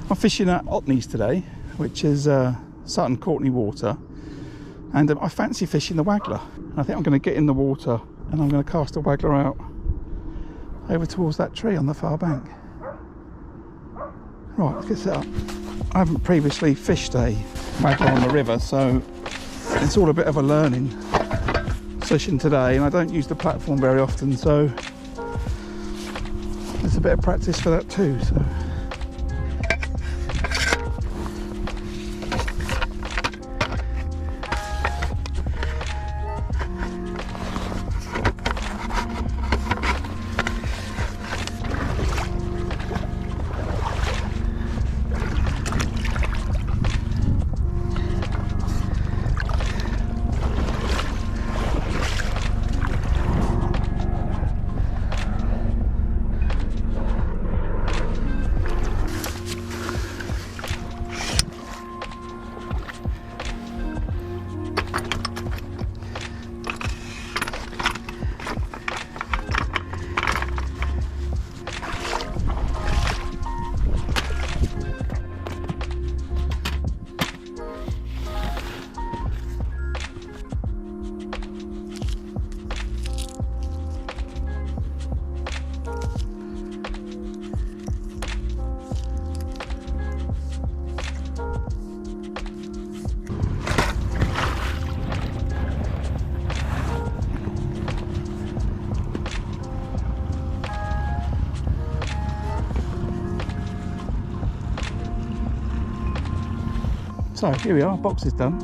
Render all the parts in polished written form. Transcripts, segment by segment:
I'm fishing at Otney's today, which is Southern Courtney Water, and I fancy fishing the Waggler. And I think I'm going to get in the water and I'm going to cast a Waggler out over towards that tree on the far bank. Right, let's get set up. I haven't previously fished a Waggler on the river, so it's all a bit of a learning session today, and I don't use the platform very often, so there's a bit of practice for that too. So So here we are, box is done.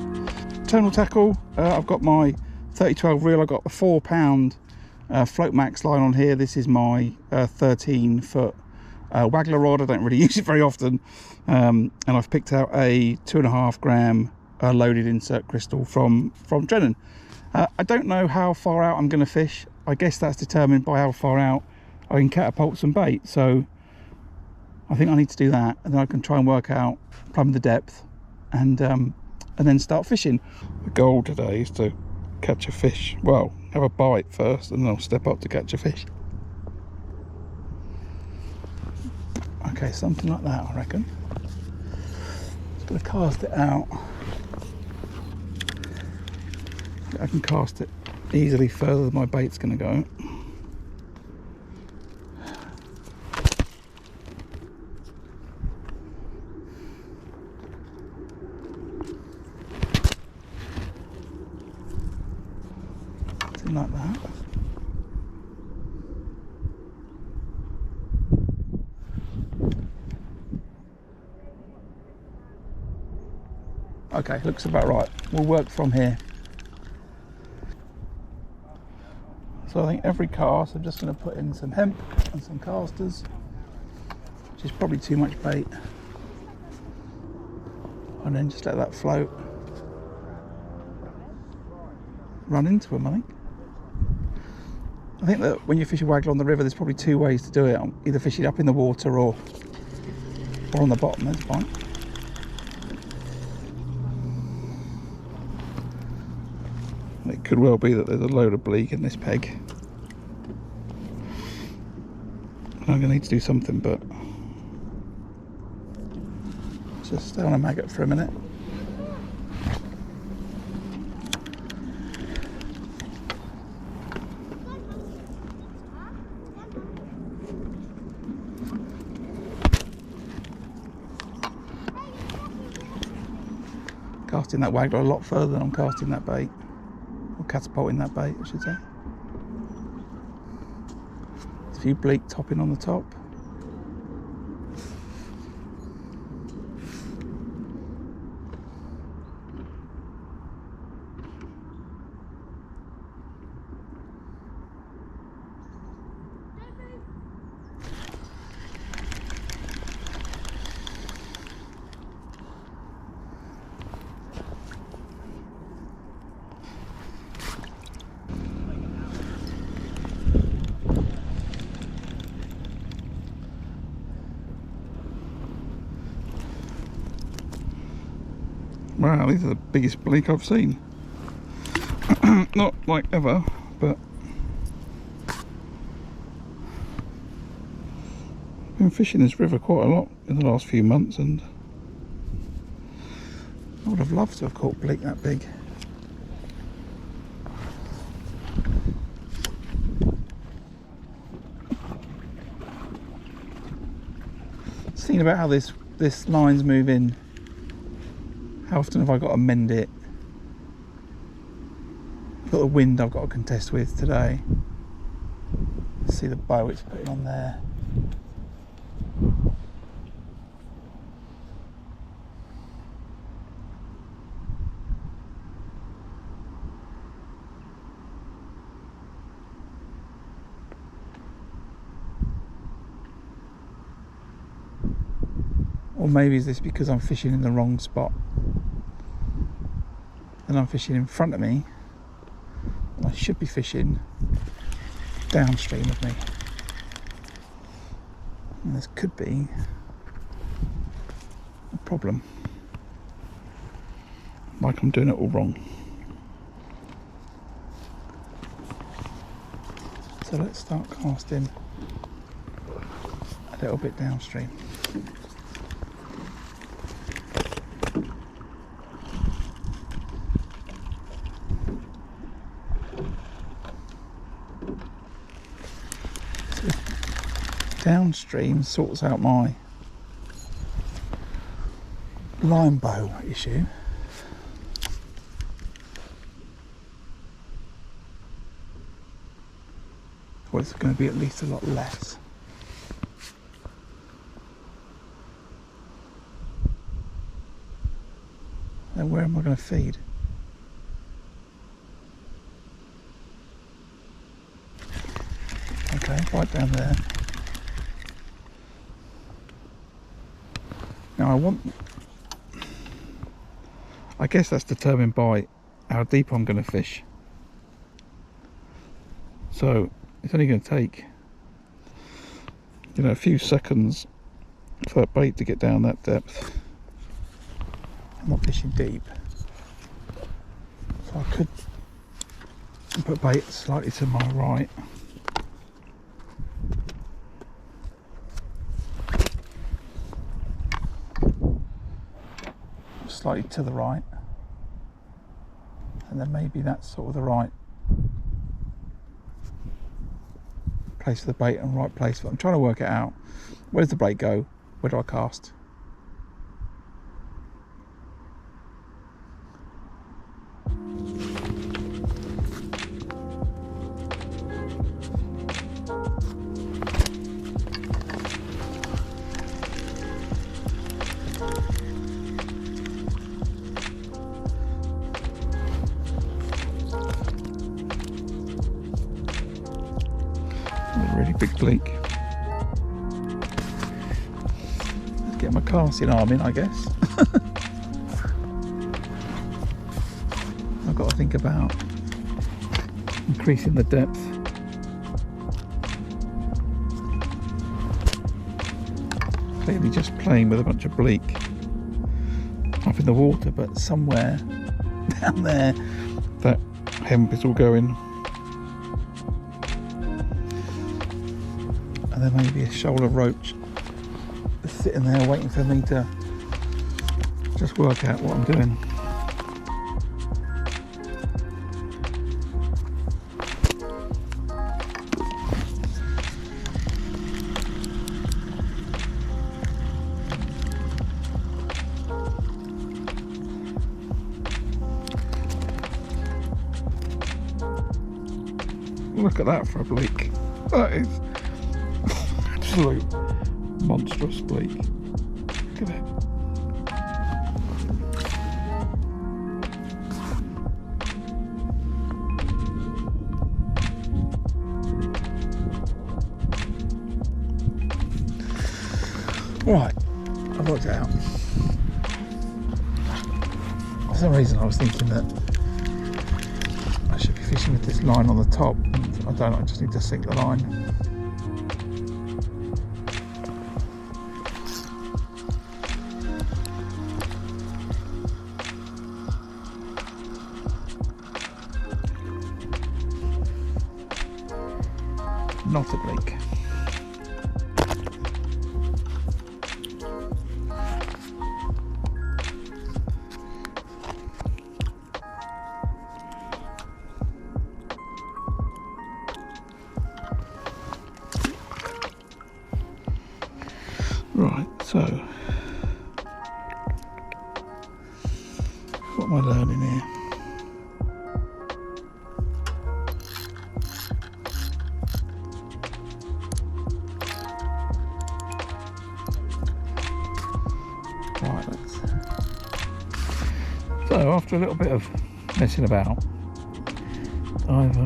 Tonal tackle, I've got my 3012 reel. I've got a 4-pound float max line on here. This is my 13-foot Waggler rod. I don't really use it very often, and I've picked out a 2.5 gram loaded insert crystal from Drennan. I don't know how far out I'm going to fish. I guess that's determined by how far out I can catapult some bait, so I think I need to do that, and then I can try and work out, plumb the depth, and then start fishing. The goal today is to catch a fish. Well, have a bite first, and then I'll step up to catch a fish. Okay, something like that, I reckon. Just gonna cast it out. I can cast it easily further than my bait's gonna go. Like that. Okay, looks about right. We'll work from here. So I think every cast I'm just going to put in some hemp and some casters, which is probably too much bait, and then just let that float. Run into them, I think. I think that when you fish a Waggler on the river, there's probably two ways to do it. Either fish it up in the water or on the bottom. That's fine. It could well be that there's a load of bleak in this peg. I'm going to need to do something, but just stay on a maggot for a minute. Casting that Waggler a lot further than I'm casting that bait, or catapulting that bait, I should say. There's a few bleak topping on the top. Wow, these are the biggest bleak I've seen. Not like ever, but been fishing this river quite a lot in the last few months, and I would have loved to have caught bleak that big. Just thinking about how this line's moving. How often have I got to mend it? I've got the wind I've got to contest with today. See the bow it's putting on there. Or maybe is this because I'm fishing in the wrong spot and I'm fishing in front of me and I should be fishing downstream of me, and this could be a problem, like I'm doing it all wrong. So let's start casting a little bit downstream. Downstream sorts out my line bow issue. Well, it's going to be at least a lot less. Then where am I going to feed? Okay, right down there. Now I guess that's determined by how deep I'm going to fish. So it's only going to take, a few seconds for that bait to get down that depth. I'm not fishing deep, so I could put bait slightly to my right. Slightly to the right, and then maybe that's sort of the right place for the bait and right place. But I'm trying to work it out. Where does the bait go? Where do I cast? Really big bleak. Let's get my casting arm in, I guess. I've got to think about increasing the depth. Clearly just playing with a bunch of bleak up in the water, but somewhere down there that hemp is all going. And there may be a shoal of roach sitting there waiting for me to just work out what I'm doing. Look at that for a bleak. That is absolute monstrous bleak. Look at it. Right, I've worked it out. For some reason I was thinking that I should be fishing with this line on the top. I don't, I just need to sink the line. Not a bleak. What am I learning here? Right, so after a little bit of messing about, I've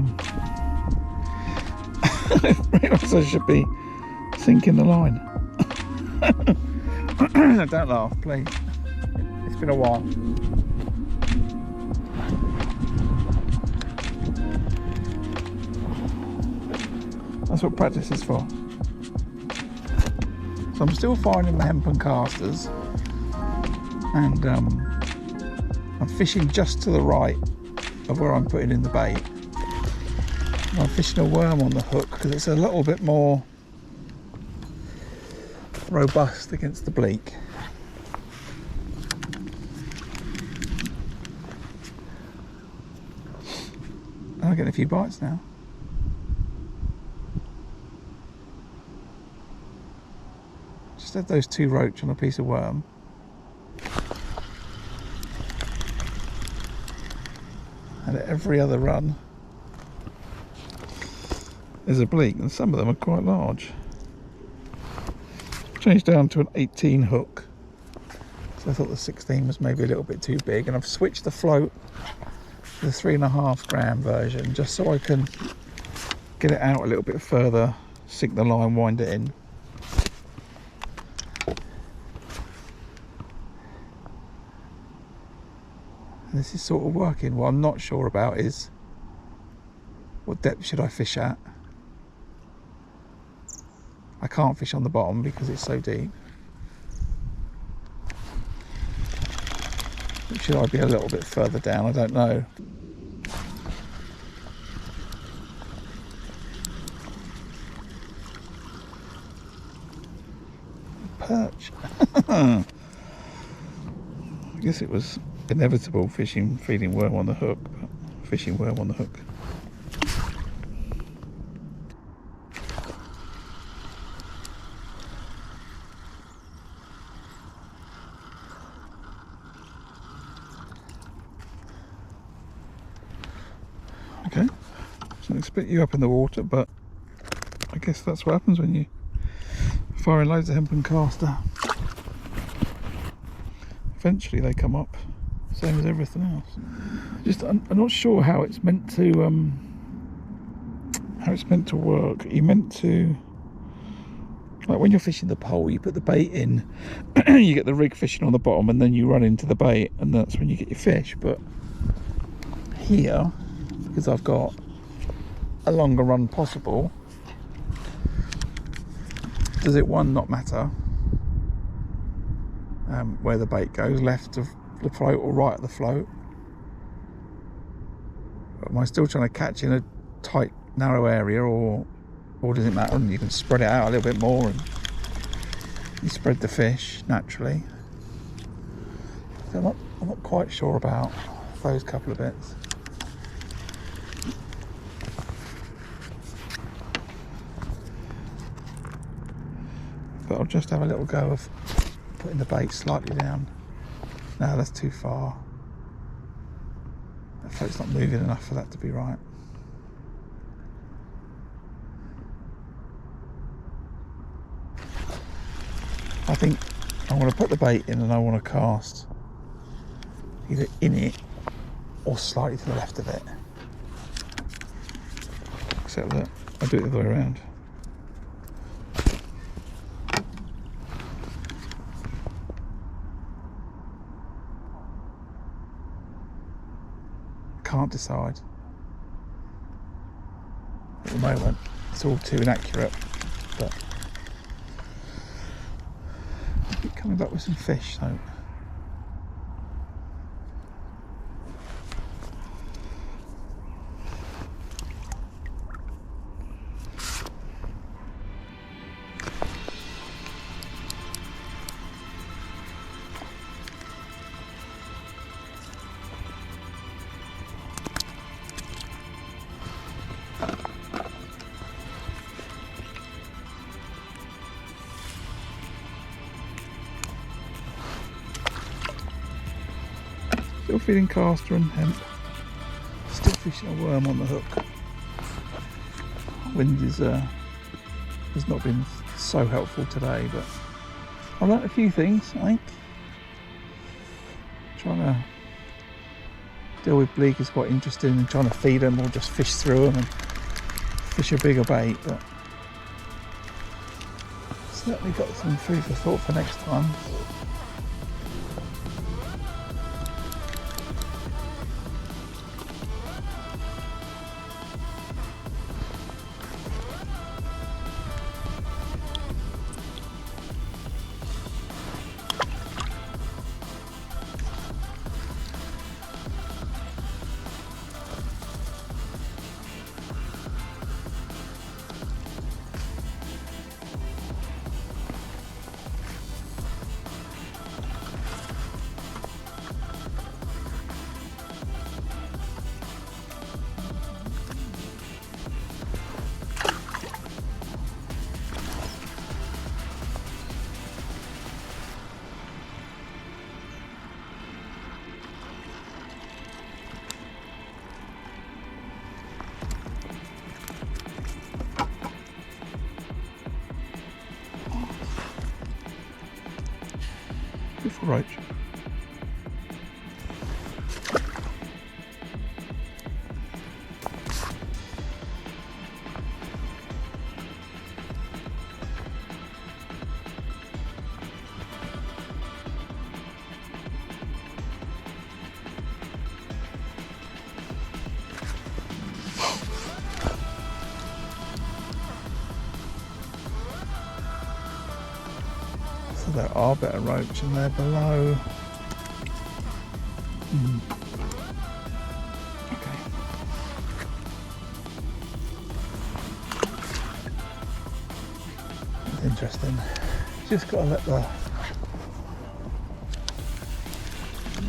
realised I should be sinking the line. Don't laugh, please. It's been a while. That's what practice is for. So I'm still finding the hemp and casters, and I'm fishing just to the right of where I'm putting in the bait. And I'm fishing a worm on the hook because it's a little bit more robust against the bleak. I'm getting a few bites now. Just had those 2 roach on a piece of worm. And at every other run there's a bleak, and some of them are quite large. Changed down to an 18 hook, so I thought the 16 was maybe a little bit too big, and I've switched the float to the 3.5 gram version just so I can get it out a little bit further, sink the line, wind it in. And this is sort of working. What I'm not sure about is what depth should I fish at. I can't fish on the bottom because it's so deep. Should I be a little bit further down? I don't know. Perch. I guess it was inevitable feeding worm on the hook, but fishing worm on the hook. Okay, so I split you up in the water, but I guess that's what happens when you fire in loads of hemp and caster. Eventually they come up, same as everything else. I'm not sure how it's meant to work. You're meant to, like when you're fishing the pole, you put the bait in, you get the rig fishing on the bottom, and then you run into the bait, and that's when you get your fish. But here, because I've got a longer run possible, does it not matter where the bait goes, left of the float or right of the float? Am I still trying to catch in a tight, narrow area, or does it matter? And you can spread it out a little bit more, and you spread the fish naturally. So I'm not quite sure about those couple of bits. But I'll just have a little go of putting the bait slightly down. No, that's too far. The float's not moving enough for that to be right. I think I want to put the bait in and I want to cast either in it or slightly to the left of it. Except that I do it the other way around. Can't decide at the moment. It's all too inaccurate, but I keep coming back with some fish, so Still feeding caster and hemp. Still fishing a worm on the hook. Wind is has not been so helpful today, but I learnt a few things, I think. Trying to deal with bleak is quite interesting, and trying to feed them or just fish through them and fish a bigger bait, but certainly got some food for thought for next time. Beautiful roach. So there are better roach and they're below. Okay. That's interesting. Just got to let the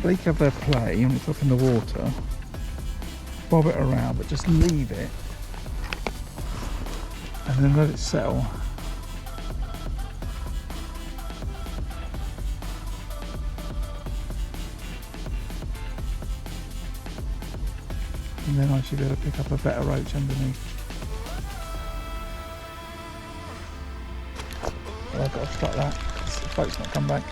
bleak have their play when it's up in the water. Bob it around, but just leave it and then let it settle. And then I should be able to pick up a better roach underneath. Well, I've got to stop that because the boat's not come back.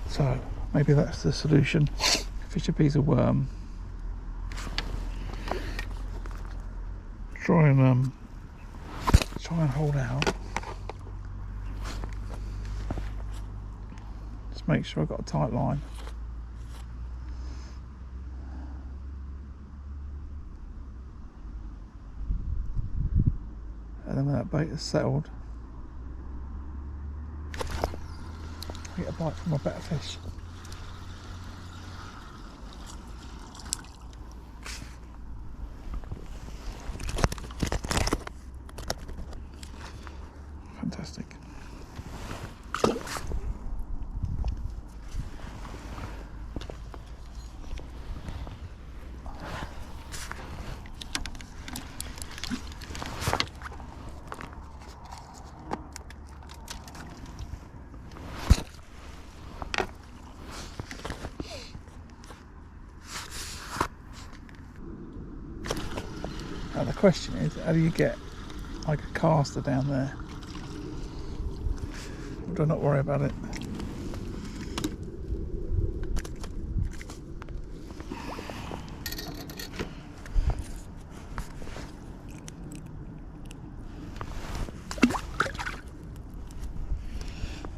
So maybe that's the solution. Fish a piece of worm. Try and hold out. Just make sure I've got a tight line. And then when that bait is settled, get a bite from a better fish. Fantastic. Now the question is, how do you get like a caster down there? Or do I not worry about it?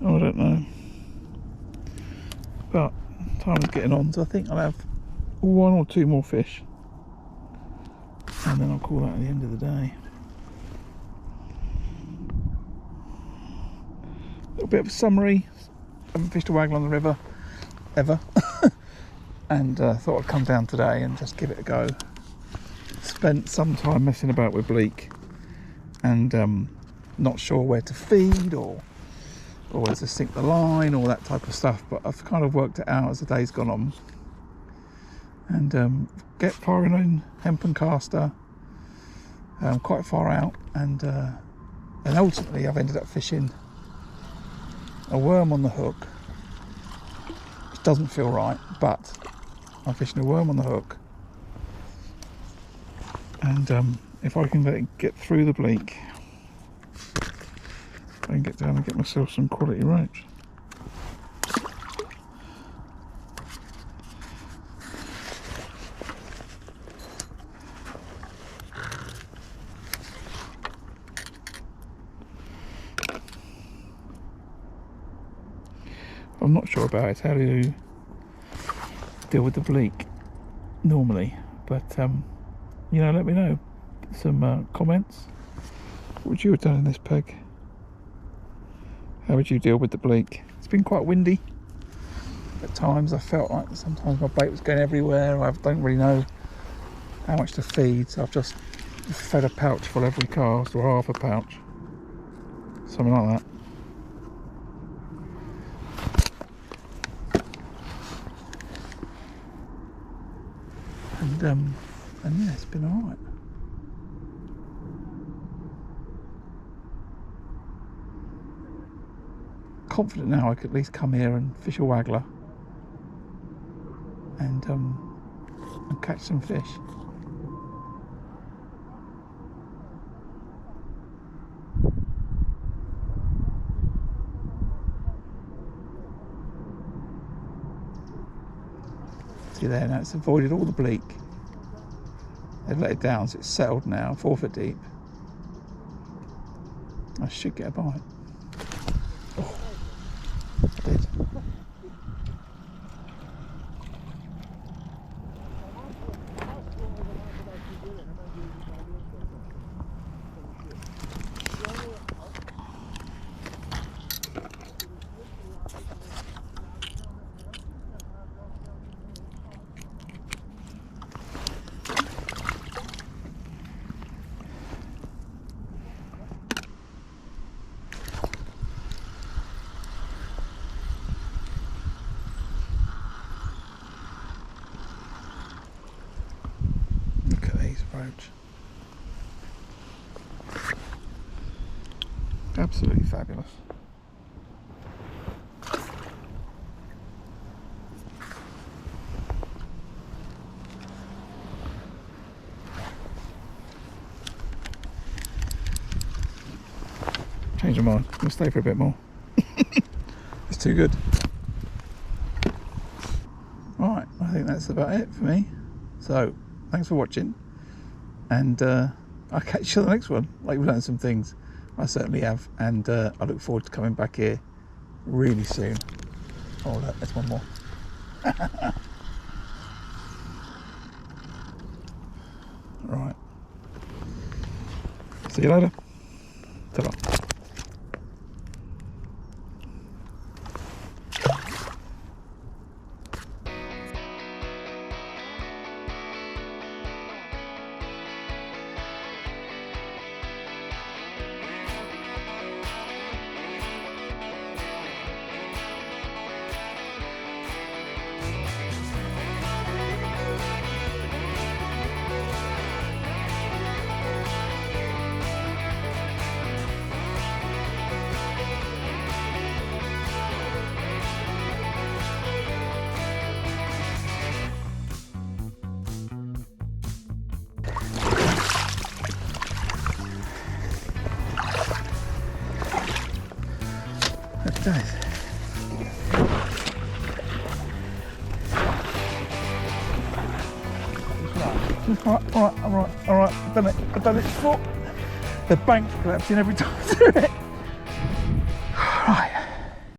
Oh, I don't know. But time is getting on, so I think I'll have one or two more fish. And then I'll call that at the end of the day. A little bit of a summary. I haven't fished a Waggler on the river ever. and thought I'd come down today and just give it a go. Spent some time messing about with bleak and not sure where to feed or where to sink the line, all that type of stuff, but I've kind of worked it out as the day's gone on. And get firing in hemp and caster quite far out, and ultimately I've ended up fishing a worm on the hook, which doesn't feel right, but I'm fishing a worm on the hook, and if I can let it get through the bleak, I can get down and get myself some quality roach. I'm not sure about it, how do you deal with the bleak normally, but you know, let me know some comments. What would you have done in this peg? How would you deal with the bleak? It's been quite windy at times. I felt like sometimes my bait was going everywhere. I don't really know how much to feed, so I've just fed a pouch full every cast, or half a pouch, something like that. And yeah, it's been alright. Confident now I could at least come here and fish a waggler and catch some fish. See there, now it's avoided all the bleak. They've let it down, so it's settled now, 4 foot deep. I should get a bite. Oh, I did. Roach. Absolutely fabulous. Change my mind. I'm going to stay for a bit more. It's too good. Right, I think that's about it for me. So, thanks for watching. And I'll catch you on the next one. Like, we've learned some things. I certainly have. And I look forward to coming back here really soon. Oh, look, there's one more. Right. See you later. Ta-ra. Guys. Alright, I've done it before. The bank's collapsing every time I do it.